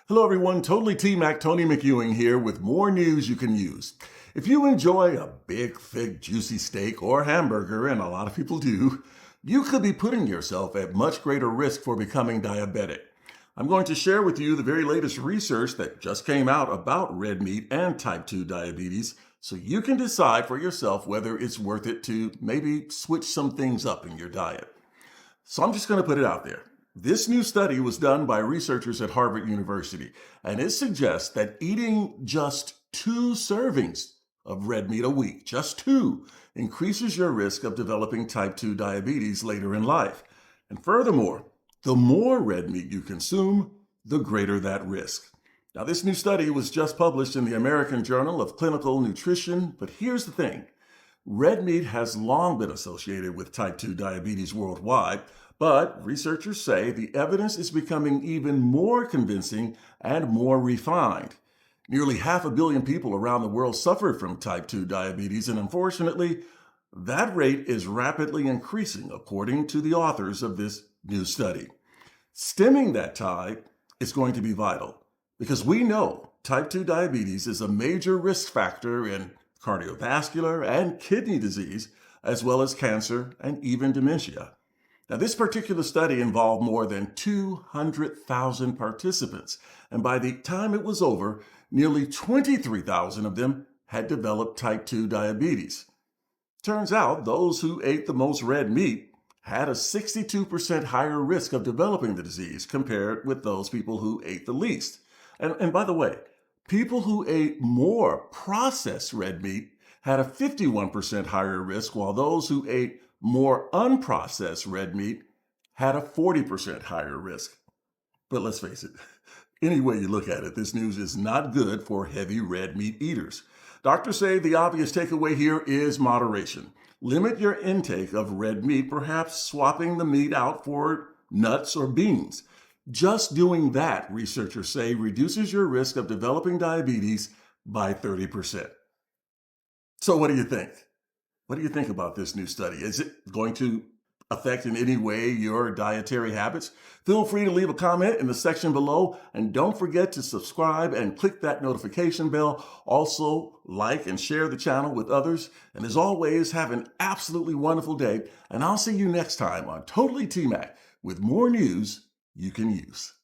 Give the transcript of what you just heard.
Hello everyone, Totally T-Mac, Tony McEwing here with more news you can use. If you enjoy a big, thick, juicy steak or hamburger, and a lot of people do, you could be putting yourself at much greater risk for becoming diabetic. I'm going to share with you the very latest research that just came out about red meat and type 2 diabetes, so you can decide for yourself whether it's worth it to maybe switch some things up in your diet. So I'm just going to put it out there. This new study was done by researchers at Harvard University, and it suggests that eating just 2 servings of red meat a week, just 2, increases your risk of developing type 2 diabetes later in life. And furthermore, the more red meat you consume, the greater that risk. Now, this new study was just published in the American Journal of Clinical Nutrition, but here's the thing. Red meat has long been associated with type 2 diabetes worldwide, but researchers say the evidence is becoming even more convincing and more refined. Nearly 500 million people around the world suffer from type 2 diabetes, and unfortunately, that rate is rapidly increasing, according to the authors of this new study. Stemming that tide is going to be vital because we know type 2 diabetes is a major risk factor in cardiovascular and kidney disease, as well as cancer and even dementia. Now, this particular study involved more than 200,000 participants, and by the time it was over, nearly 23,000 of them had developed type 2 diabetes. Turns out those who ate the most red meat had a 62% higher risk of developing the disease compared with those people who ate the least. And by the way, people who ate more processed red meat had a 51% higher risk, while those who ate more unprocessed red meat had a 40% higher risk. But let's face it, any way you look at it, this news is not good for heavy red meat eaters. Doctors say the obvious takeaway here is moderation. Limit your intake of red meat, perhaps swapping the meat out for nuts or beans. Just doing that, researchers say, reduces your risk of developing diabetes by 30%. So what do you think? What do you think about this new study? Is it going to affect in any way your dietary habits? Feel free to leave a comment in the section below, and don't forget to subscribe and click that notification bell. Also, like and share the channel with others. And as always, have an absolutely wonderful day, and I'll see you next time on Totally T-Mac with more news you can use.